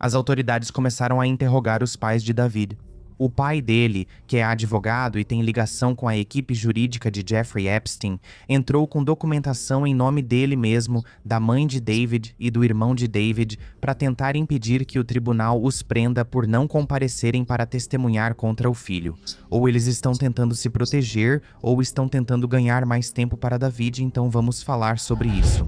As autoridades começaram a interrogar os pais de David. O pai dele, que é advogado e tem ligação com a equipe jurídica de Jeffrey Epstein, entrou com documentação em nome dele mesmo, da mãe de David e do irmão de David, para tentar impedir que o tribunal os prenda por não comparecerem para testemunhar contra o filho. Ou eles estão tentando se proteger, ou estão tentando ganhar mais tempo para David, então vamos falar sobre isso.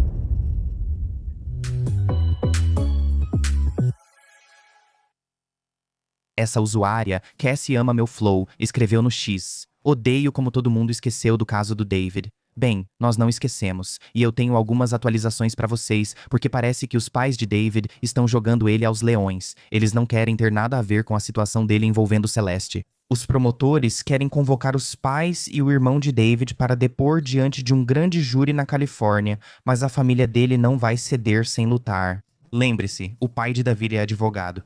Essa usuária, Cassie ama meu flow, escreveu no X. Odeio como todo mundo esqueceu do caso do David. Bem, nós não esquecemos, e eu tenho algumas atualizações pra vocês, porque parece que os pais de David estão jogando ele aos leões. Eles não querem ter nada a ver com a situação dele envolvendo Celeste. Os promotores querem convocar os pais e o irmão de David para depor diante de um grande júri na Califórnia, mas a família dele não vai ceder sem lutar. Lembre-se, o pai de David é advogado.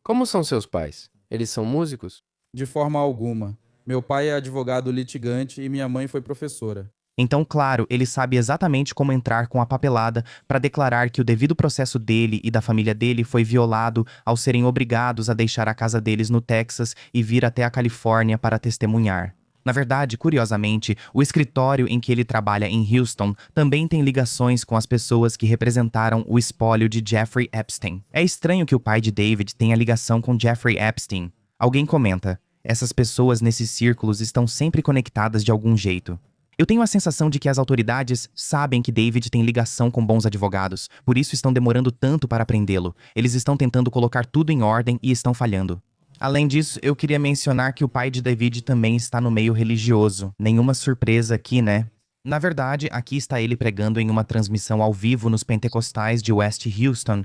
Como são seus pais? Eles são músicos? De forma alguma. Meu pai é advogado litigante e minha mãe foi professora. Então, claro, ele sabe exatamente como entrar com a papelada para declarar que o devido processo dele e da família dele foi violado ao serem obrigados a deixar a casa deles no Texas e vir até a Califórnia para testemunhar. Na verdade, curiosamente, o escritório em que ele trabalha em Houston também tem ligações com as pessoas que representaram o espólio de Jeffrey Epstein. É estranho que o pai de David tenha ligação com Jeffrey Epstein. Alguém comenta, essas pessoas nesses círculos estão sempre conectadas de algum jeito. Eu tenho a sensação de que as autoridades sabem que David tem ligação com bons advogados, por isso estão demorando tanto para prendê-lo. Eles estão tentando colocar tudo em ordem e estão falhando. Além disso, eu queria mencionar que o pai de David também está no meio religioso. Nenhuma surpresa aqui, né? Na verdade, aqui está ele pregando em uma transmissão ao vivo nos pentecostais de West Houston.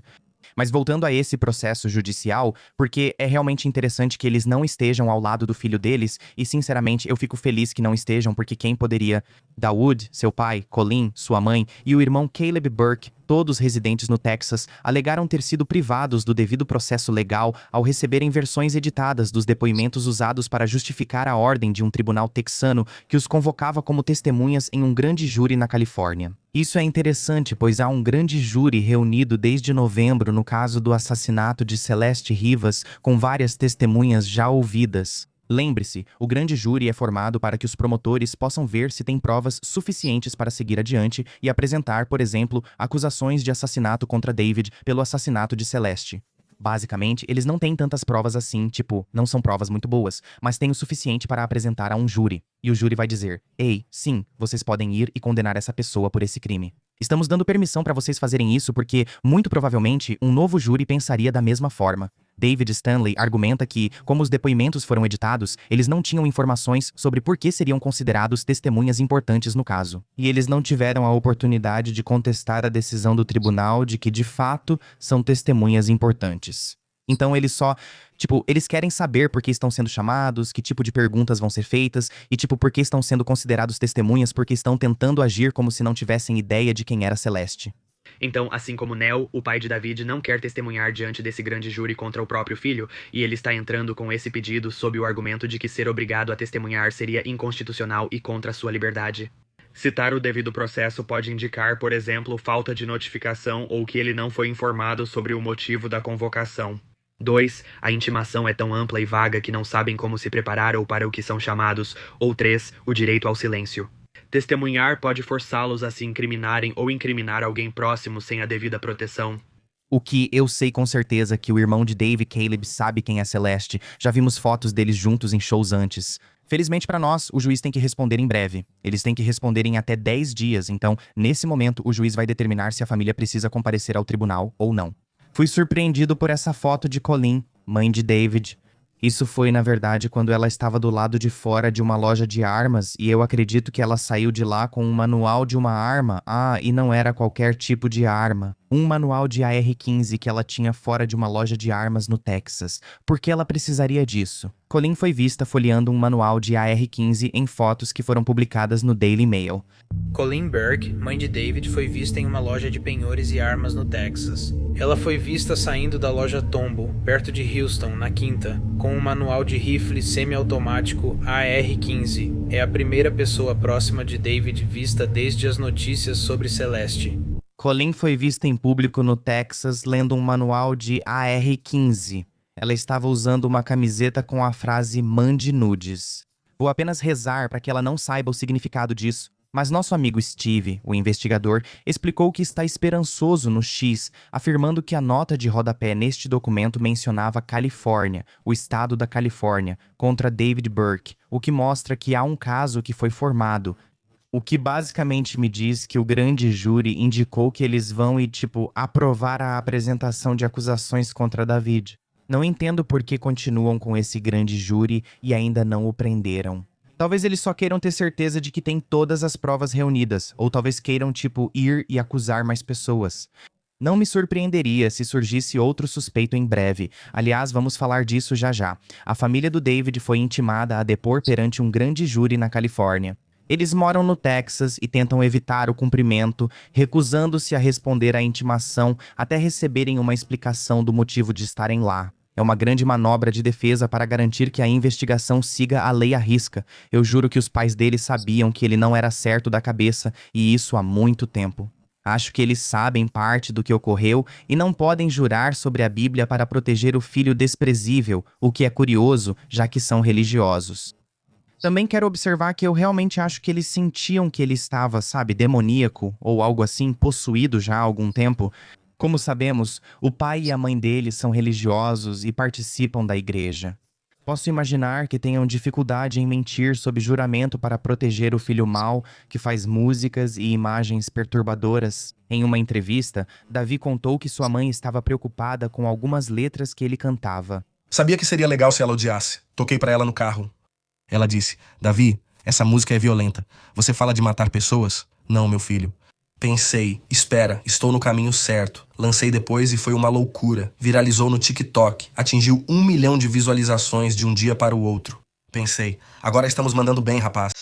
Mas voltando a esse processo judicial, porque é realmente interessante que eles não estejam ao lado do filho deles, e sinceramente eu fico feliz que não estejam, porque quem poderia? Dawood, seu pai, Colin, sua mãe, e o irmão Caleb Burke, todos residentes no Texas, alegaram ter sido privados do devido processo legal ao receberem versões editadas dos depoimentos usados para justificar a ordem de um tribunal texano que os convocava como testemunhas em um grande júri na Califórnia. Isso é interessante, pois há um grande júri reunido desde novembro no caso do assassinato de Celeste Rivas, com várias testemunhas já ouvidas. Lembre-se, o grande júri é formado para que os promotores possam ver se tem provas suficientes para seguir adiante e apresentar, por exemplo, acusações de assassinato contra David pelo assassinato de Celeste. Basicamente, eles não têm tantas provas assim, tipo, não são provas muito boas, mas têm o suficiente para apresentar a um júri. E o júri vai dizer, ei, sim, vocês podem ir e condenar essa pessoa por esse crime. Estamos dando permissão para vocês fazerem isso porque, muito provavelmente, um novo júri pensaria da mesma forma. David Stanley argumenta que, como os depoimentos foram editados, eles não tinham informações sobre por que seriam considerados testemunhas importantes no caso. E eles não tiveram a oportunidade de contestar a decisão do tribunal de que, de fato, são testemunhas importantes. Então eles eles querem saber por que estão sendo chamados, que tipo de perguntas vão ser feitas, e por que estão sendo considerados testemunhas porque estão tentando agir como se não tivessem ideia de quem era Celeste. Então, assim como Nell, o pai de David não quer testemunhar diante desse grande júri contra o próprio filho, e ele está entrando com esse pedido sob o argumento de que ser obrigado a testemunhar seria inconstitucional e contra sua liberdade. Citar o devido processo pode indicar, por exemplo, falta de notificação ou que ele não foi informado sobre o motivo da convocação. 2. A intimação é tão ampla e vaga que não sabem como se preparar ou para o que são chamados. Ou 3. O direito ao silêncio. Testemunhar pode forçá-los a se incriminarem ou incriminar alguém próximo sem a devida proteção. O que eu sei com certeza que o irmão de Dave, Caleb, sabe quem é Celeste. Já vimos fotos deles juntos em shows antes. Felizmente para nós, o juiz tem que responder em breve. Eles têm que responder em até 10 dias, então, nesse momento, o juiz vai determinar se a família precisa comparecer ao tribunal ou não. Fui surpreendido por essa foto de Colin, mãe de David. Isso foi, na verdade, quando ela estava do lado de fora de uma loja de armas e eu acredito que ela saiu de lá com um manual de uma arma. Ah, e não era qualquer tipo de arma. Um manual de AR-15 que ela tinha fora de uma loja de armas no Texas. Por que ela precisaria disso? Colin foi vista folheando um manual de AR-15 em fotos que foram publicadas no Daily Mail. Colin Burke, mãe de David, foi vista em uma loja de penhores e armas no Texas. Ela foi vista saindo da loja Tombo, perto de Houston, na quinta, com um manual de rifle semiautomático AR-15. É a primeira pessoa próxima de David vista desde as notícias sobre Celeste. Colleen foi vista em público no Texas lendo um manual de AR-15. Ela estava usando uma camiseta com a frase "Mande nudes". Vou apenas rezar para que ela não saiba o significado disso. Mas nosso amigo Steve, o investigador, explicou que está esperançoso no X, afirmando que a nota de rodapé neste documento mencionava Califórnia, o estado da Califórnia, contra David Burke, o que mostra que há um caso que foi formado. O que basicamente me diz que o grande júri indicou que eles vão aprovar a apresentação de acusações contra David. Não entendo por que continuam com esse grande júri e ainda não o prenderam. Talvez eles só queiram ter certeza de que tem todas as provas reunidas, ou talvez queiram, ir e acusar mais pessoas. Não me surpreenderia se surgisse outro suspeito em breve. Aliás, vamos falar disso já já. A família do David foi intimada a depor perante um grande júri na Califórnia. Eles moram no Texas e tentam evitar o cumprimento, recusando-se a responder à intimação até receberem uma explicação do motivo de estarem lá. É uma grande manobra de defesa para garantir que a investigação siga a lei à risca. Eu juro que os pais dele sabiam que ele não era certo da cabeça, e isso há muito tempo. Acho que eles sabem parte do que ocorreu e não podem jurar sobre a Bíblia para proteger o filho desprezível, o que é curioso, já que são religiosos. Também quero observar que eu realmente acho que eles sentiam que ele estava, demoníaco, ou algo assim, possuído já há algum tempo. Como sabemos, o pai e a mãe dele são religiosos e participam da igreja. Posso imaginar que tenham dificuldade em mentir sob juramento para proteger o filho mau, que faz músicas e imagens perturbadoras. Em uma entrevista, Davi contou que sua mãe estava preocupada com algumas letras que ele cantava. Sabia que seria legal se ela odiasse. Toquei pra ela no carro. Ela disse: Davi, essa música é violenta. Você fala de matar pessoas? Não, meu filho. Pensei, espera, estou no caminho certo. Lancei depois e foi uma loucura. Viralizou no TikTok. Atingiu 1 milhão de visualizações de um dia para o outro. Pensei, agora estamos mandando bem, rapaz.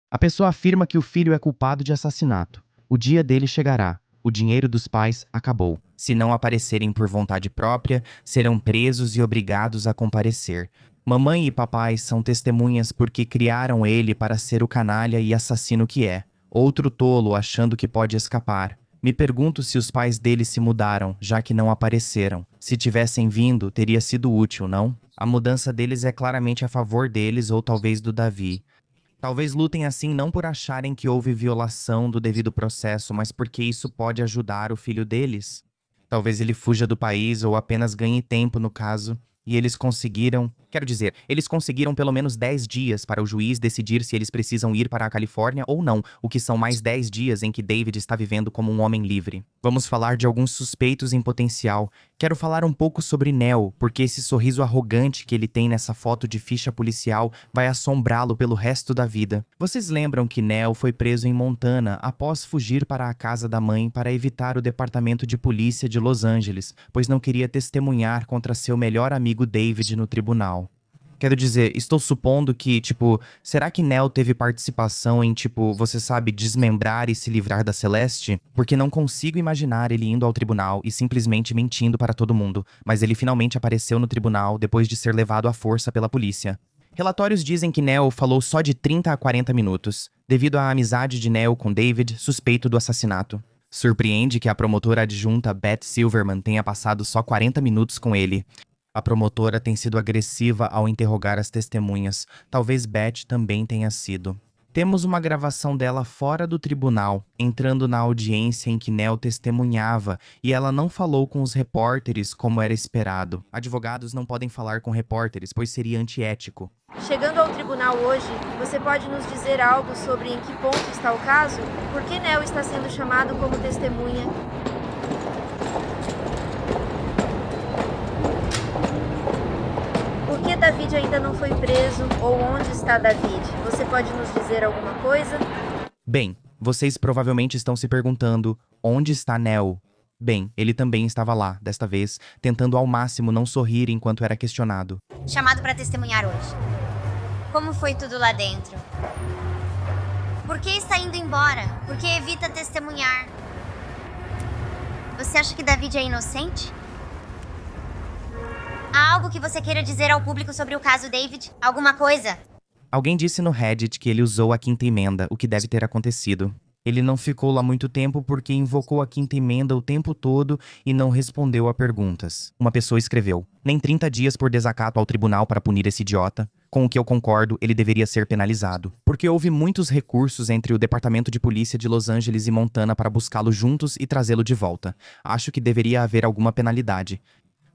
A pessoa afirma que o filho é culpado de assassinato. O dia dele chegará. O dinheiro dos pais acabou. Se não aparecerem por vontade própria, serão presos e obrigados a comparecer. Mamãe e papai são testemunhas porque criaram ele para ser o canalha e assassino que é. Outro tolo achando que pode escapar. Me pergunto se os pais dele se mudaram, já que não apareceram. Se tivessem vindo, teria sido útil, não? A mudança deles é claramente a favor deles ou talvez do Davi. Talvez lutem assim não por acharem que houve violação do devido processo, mas porque isso pode ajudar o filho deles. Talvez ele fuja do país ou apenas ganhe tempo no caso. E eles conseguiram... eles conseguiram pelo menos 10 dias para o juiz decidir se eles precisam ir para a Califórnia ou não, o que são mais 10 dias em que David está vivendo como um homem livre. Vamos falar de alguns suspeitos em potencial. Quero falar um pouco sobre Nell, porque esse sorriso arrogante que ele tem nessa foto de ficha policial vai assombrá-lo pelo resto da vida. Vocês lembram que Nell foi preso em Montana após fugir para a casa da mãe para evitar o departamento de polícia de Los Angeles, pois não queria testemunhar contra seu melhor amigo David no tribunal. Quero dizer, estou supondo que, será que Nell teve participação em, desmembrar e se livrar da Celeste? Porque não consigo imaginar ele indo ao tribunal e simplesmente mentindo para todo mundo, mas ele finalmente apareceu no tribunal depois de ser levado à força pela polícia. Relatórios dizem que Nell falou só de 30 a 40 minutos, devido à amizade de Nell com David, suspeito do assassinato. Surpreende que a promotora adjunta Beth Silverman tenha passado só 40 minutos com ele. A promotora tem sido agressiva ao interrogar as testemunhas. Talvez Beth também tenha sido. Temos uma gravação dela fora do tribunal, entrando na audiência em que Nell testemunhava, e ela não falou com os repórteres como era esperado. Advogados não podem falar com repórteres, pois seria antiético. Chegando ao tribunal hoje, você pode nos dizer algo sobre em que ponto está o caso? Por que Nell está sendo chamado como testemunha? Por que David ainda não foi preso? Ou onde está David? Você pode nos dizer alguma coisa? Bem, vocês provavelmente estão se perguntando, onde está Nell? Bem, ele também estava lá, desta vez, tentando ao máximo não sorrir enquanto era questionado. Chamado para testemunhar hoje. Como foi tudo lá dentro? Por que está indo embora? Por que evita testemunhar? Você acha que David é inocente? Há algo que você queira dizer ao público sobre o caso David? Alguma coisa? Alguém disse no Reddit que ele usou a quinta emenda, o que deve ter acontecido. Ele não ficou lá muito tempo porque invocou a quinta emenda o tempo todo e não respondeu a perguntas. Uma pessoa escreveu: nem 30 dias por desacato ao tribunal para punir esse idiota. Com o que eu concordo, ele deveria ser penalizado. Porque houve muitos recursos entre o Departamento de Polícia de Los Angeles e Montana para buscá-lo juntos e trazê-lo de volta. Acho que deveria haver alguma penalidade.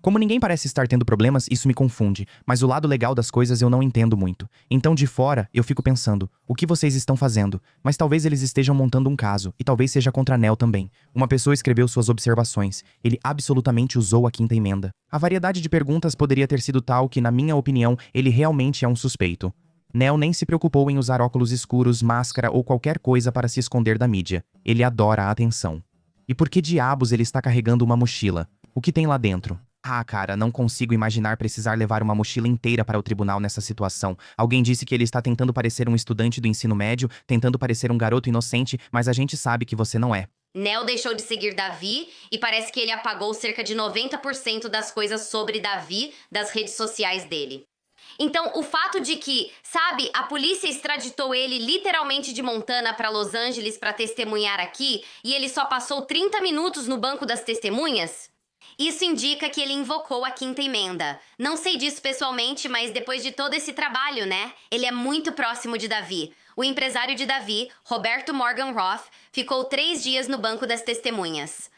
Como ninguém parece estar tendo problemas, isso me confunde, mas o lado legal das coisas eu não entendo muito. Então, de fora, eu fico pensando, o que vocês estão fazendo? Mas talvez eles estejam montando um caso, e talvez seja contra Nel também. Uma pessoa escreveu suas observações. Ele absolutamente usou a quinta emenda. A variedade de perguntas poderia ter sido tal que, na minha opinião, ele realmente é um suspeito. Nel nem se preocupou em usar óculos escuros, máscara ou qualquer coisa para se esconder da mídia. Ele adora a atenção. E por que diabos ele está carregando uma mochila? O que tem lá dentro? Ah, cara, não consigo imaginar precisar levar uma mochila inteira para o tribunal nessa situação. Alguém disse que ele está tentando parecer um estudante do ensino médio, tentando parecer um garoto inocente, mas a gente sabe que você não é. Nel deixou de seguir Davi e parece que ele apagou cerca de 90% das coisas sobre Davi das redes sociais dele. Então, o fato de que, sabe, a polícia extraditou ele literalmente de Montana para Los Angeles para testemunhar aqui e ele só passou 30 minutos no banco das testemunhas? Isso indica que ele invocou a quinta emenda. Não sei disso pessoalmente, mas depois de todo esse trabalho, né? Ele é muito próximo de Davi. O empresário de Davi, Roberto Morgan Roth, ficou 3 dias no banco das testemunhas.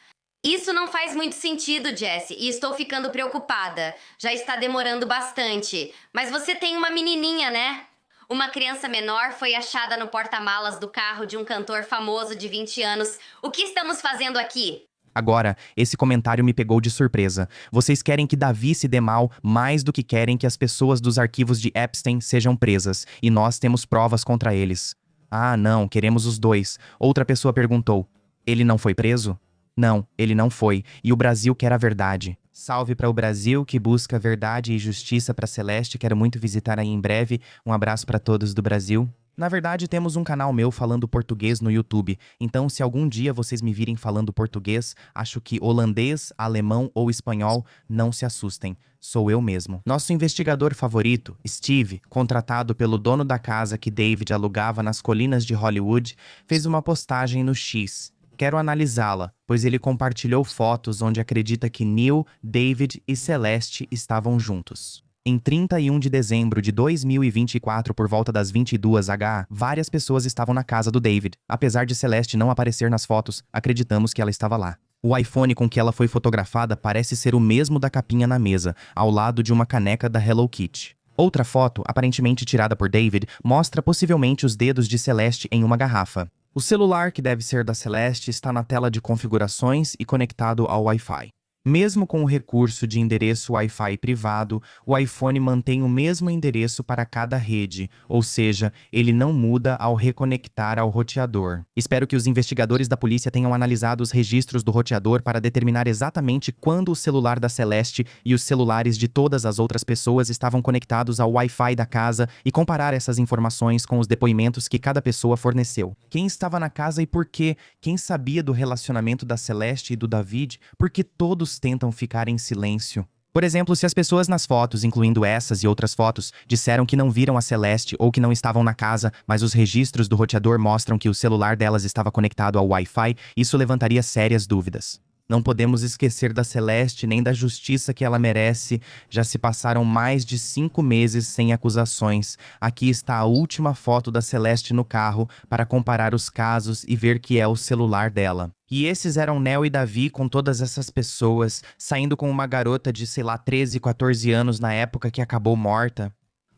Isso não faz muito sentido, Jessie, e estou ficando preocupada. Já está demorando bastante. Mas você tem uma menininha, né? Uma criança menor foi achada no porta-malas do carro de um cantor famoso de 20 anos. O que estamos fazendo aqui? Agora, esse comentário me pegou de surpresa. Vocês querem que Davi se dê mal mais do que querem que as pessoas dos arquivos de Epstein sejam presas, e nós temos provas contra eles. Ah, não, queremos os dois. Outra pessoa perguntou: ele não foi preso? Não, ele não foi, e o Brasil quer a verdade. Salve para o Brasil, que busca verdade e justiça para Celeste. Quero muito visitar aí em breve. Um abraço para todos do Brasil. Na verdade, temos um canal meu falando português no YouTube, então se algum dia vocês me virem falando português, acho que holandês, alemão ou espanhol, não se assustem, sou eu mesmo. Nosso investigador favorito, Steve, contratado pelo dono da casa que David alugava nas colinas de Hollywood, fez uma postagem no X. Quero analisá-la, pois ele compartilhou fotos onde acredita que Neil, David e Celeste estavam juntos. Em 31 de dezembro de 2024, por volta das 22h, várias pessoas estavam na casa do David. Apesar de Celeste não aparecer nas fotos, acreditamos que ela estava lá. O iPhone com que ela foi fotografada parece ser o mesmo da capinha na mesa, ao lado de uma caneca da Hello Kitty. Outra foto, aparentemente tirada por David, mostra possivelmente os dedos de Celeste em uma garrafa. O celular, que deve ser da Celeste, está na tela de configurações e conectado ao Wi-Fi. Mesmo com o recurso de endereço Wi-Fi privado, o iPhone mantém o mesmo endereço para cada rede, ou seja, ele não muda ao reconectar ao roteador. Espero que os investigadores da polícia tenham analisado os registros do roteador para determinar exatamente quando o celular da Celeste e os celulares de todas as outras pessoas estavam conectados ao Wi-Fi da casa e comparar essas informações com os depoimentos que cada pessoa forneceu. Quem estava na casa e por quê? Quem sabia do relacionamento da Celeste e do David? Porque todos tentam ficar em silêncio. Por exemplo, se as pessoas nas fotos, incluindo essas e outras fotos, disseram que não viram a Celeste ou que não estavam na casa, mas os registros do roteador mostram que o celular delas estava conectado ao Wi-Fi, isso levantaria sérias dúvidas. Não podemos esquecer da Celeste nem da justiça que ela merece. Já se passaram mais de 5 meses sem acusações. Aqui está a última foto da Celeste no carro para comparar os casos e ver que é o celular dela. E esses eram Nel e Davi com todas essas pessoas, saindo com uma garota de, 13, 14 anos na época que acabou morta.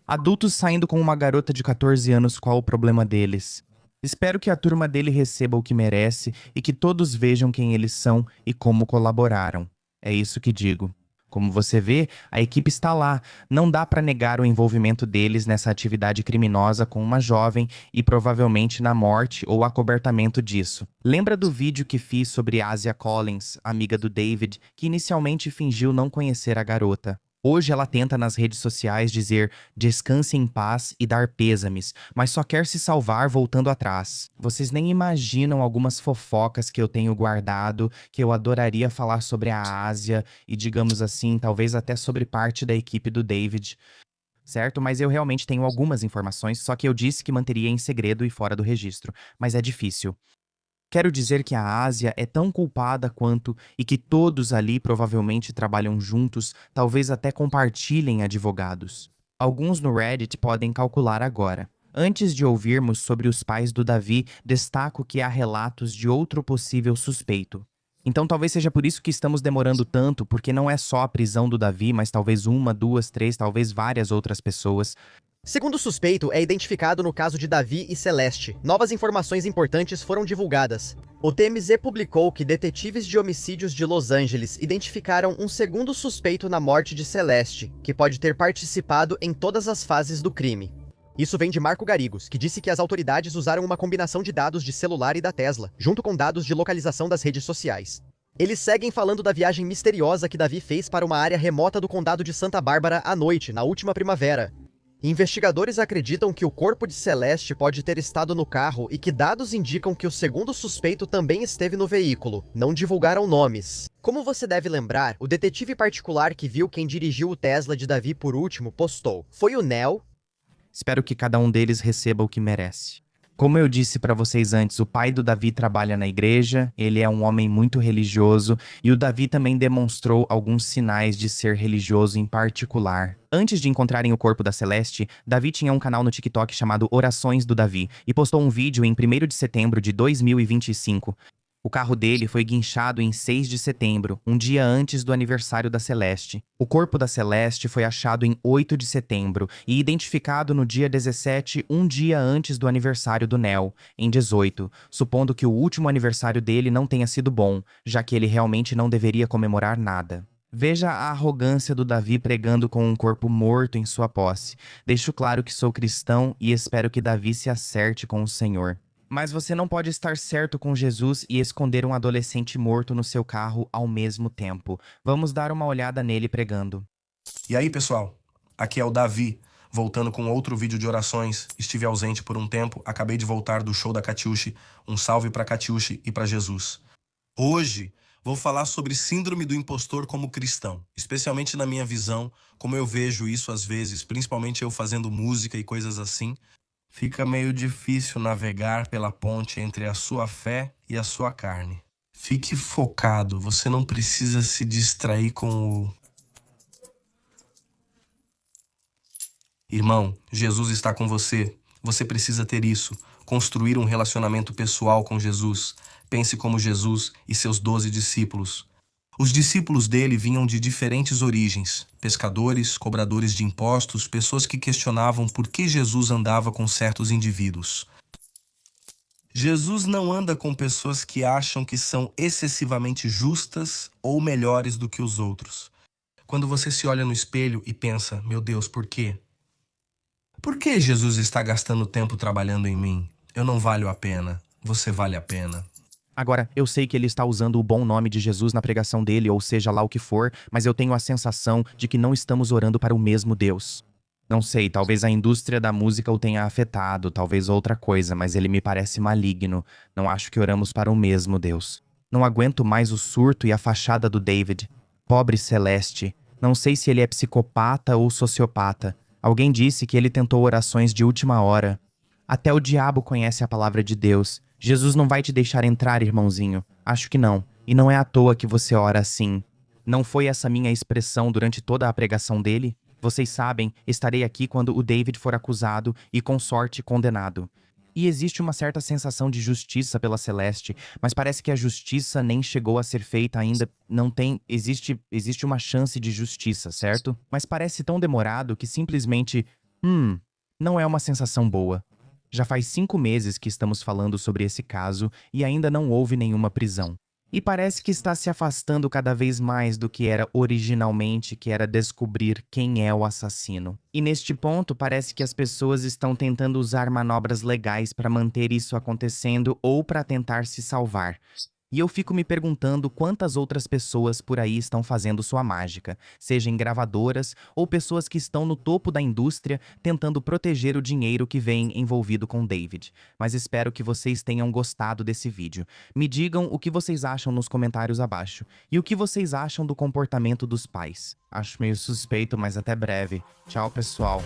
Adultos saindo com uma garota de 14 anos, qual o problema deles? Espero que a turma dele receba o que merece e que todos vejam quem eles são e como colaboraram. É isso que digo. Como você vê, a equipe está lá. Não dá para negar o envolvimento deles nessa atividade criminosa com uma jovem e provavelmente na morte ou acobertamento disso. Lembra do vídeo que fiz sobre Asia Collins, amiga do David, que inicialmente fingiu não conhecer a garota? Hoje ela tenta nas redes sociais dizer descanse em paz e dar pêsames, mas só quer se salvar voltando atrás. Vocês nem imaginam algumas fofocas que eu tenho guardado, que eu adoraria falar sobre a Ásia e, digamos assim, talvez até sobre parte da equipe do David, certo? Mas eu realmente tenho algumas informações, só que eu disse que manteria em segredo e fora do registro, mas é difícil. Quero dizer que a Ásia é tão culpada quanto e que todos ali provavelmente trabalham juntos, talvez até compartilhem advogados. Alguns no Reddit podem calcular agora. Antes de ouvirmos sobre os pais do Davi, destaco que há relatos de outro possível suspeito. Então talvez seja por isso que estamos demorando tanto, porque não é só a prisão do Davi, mas talvez uma, duas, três, talvez várias outras pessoas. Segundo o suspeito, é identificado no caso de Davi e Celeste. Novas informações importantes foram divulgadas. O TMZ publicou que detetives de homicídios de Los Angeles identificaram um segundo suspeito na morte de Celeste, que pode ter participado em todas as fases do crime. Isso vem de Marco Garrigos, que disse que as autoridades usaram uma combinação de dados de celular e da Tesla, junto com dados de localização das redes sociais. Eles seguem falando da viagem misteriosa que Davi fez para uma área remota do condado de Santa Bárbara à noite, na última primavera. Investigadores acreditam que o corpo de Celeste pode ter estado no carro e que dados indicam que o segundo suspeito também esteve no veículo. Não divulgaram nomes. Como você deve lembrar, o detetive particular que viu quem dirigiu o Tesla de Davi por último postou: "Foi o Nel?" Espero que cada um deles receba o que merece. Como eu disse para vocês antes, o pai do Davi trabalha na igreja, ele é um homem muito religioso e o Davi também demonstrou alguns sinais de ser religioso em particular. Antes de encontrarem o corpo da Celeste, Davi tinha um canal no TikTok chamado Orações do Davi e postou um vídeo em 1º de setembro de 2025. O carro dele foi guinchado em 6 de setembro, um dia antes do aniversário da Celeste. O corpo da Celeste foi achado em 8 de setembro e identificado no dia 17, um dia antes do aniversário do Nel, em 18, supondo que o último aniversário dele não tenha sido bom, já que ele realmente não deveria comemorar nada. Veja a arrogância do Davi pregando com um corpo morto em sua posse. Deixo claro que sou cristão e espero que Davi se acerte com o Senhor. Mas você não pode estar certo com Jesus e esconder um adolescente morto no seu carro ao mesmo tempo. Vamos dar uma olhada nele pregando. E aí, pessoal? Aqui é o Davi, voltando com outro vídeo de orações. Estive ausente por um tempo, acabei de voltar do show da Catiuche. Um salve pra Catiuche e pra Jesus. Hoje vou falar sobre síndrome do impostor como cristão, especialmente na minha visão, como eu vejo isso às vezes, principalmente eu fazendo música e coisas assim. Fica meio difícil navegar pela ponte entre a sua fé e a sua carne. Fique focado, você não precisa se distrair com o... Irmão, Jesus está com você. Você precisa ter isso. Construir um relacionamento pessoal com Jesus. Pense como Jesus e seus 12 discípulos. Os discípulos dele vinham de diferentes origens, pescadores, cobradores de impostos, pessoas que questionavam por que Jesus andava com certos indivíduos. Jesus não anda com pessoas que acham que são excessivamente justas ou melhores do que os outros. Quando você se olha no espelho e pensa, meu Deus, por quê? Por que Jesus está gastando tempo trabalhando em mim? Eu não valho a pena. Você vale a pena. Agora, eu sei que ele está usando o bom nome de Jesus na pregação dele, ou seja lá o que for, mas eu tenho a sensação de que não estamos orando para o mesmo Deus. Não sei, talvez a indústria da música o tenha afetado, talvez outra coisa, mas ele me parece maligno. Não acho que oramos para o mesmo Deus. Não aguento mais o surto e a fachada do David. Pobre Celeste. Não sei se ele é psicopata ou sociopata. Alguém disse que ele tentou orações de última hora. Até o diabo conhece a palavra de Deus. Jesus não vai te deixar entrar, irmãozinho. Acho que não. E não é à toa que você ora assim. Não foi essa minha expressão durante toda a pregação dele? Vocês sabem, estarei aqui quando o David for acusado e, com sorte, condenado. E existe uma certa sensação de justiça pela Celeste, mas parece que a justiça nem chegou a ser feita ainda. Não tem... Existe uma chance de justiça, certo? Mas parece tão demorado que simplesmente... não é uma sensação boa. Já faz 5 meses que estamos falando sobre esse caso e ainda não houve nenhuma prisão. E parece que está se afastando cada vez mais do que era originalmente, que era descobrir quem é o assassino. E neste ponto, parece que as pessoas estão tentando usar manobras legais para manter isso acontecendo ou para tentar se salvar. E eu fico me perguntando quantas outras pessoas por aí estão fazendo sua mágica, seja em gravadoras ou pessoas que estão no topo da indústria tentando proteger o dinheiro que vem envolvido com David. Mas espero que vocês tenham gostado desse vídeo. Me digam o que vocês acham nos comentários abaixo. E o que vocês acham do comportamento dos pais. Acho meio suspeito, mas até breve. Tchau, pessoal.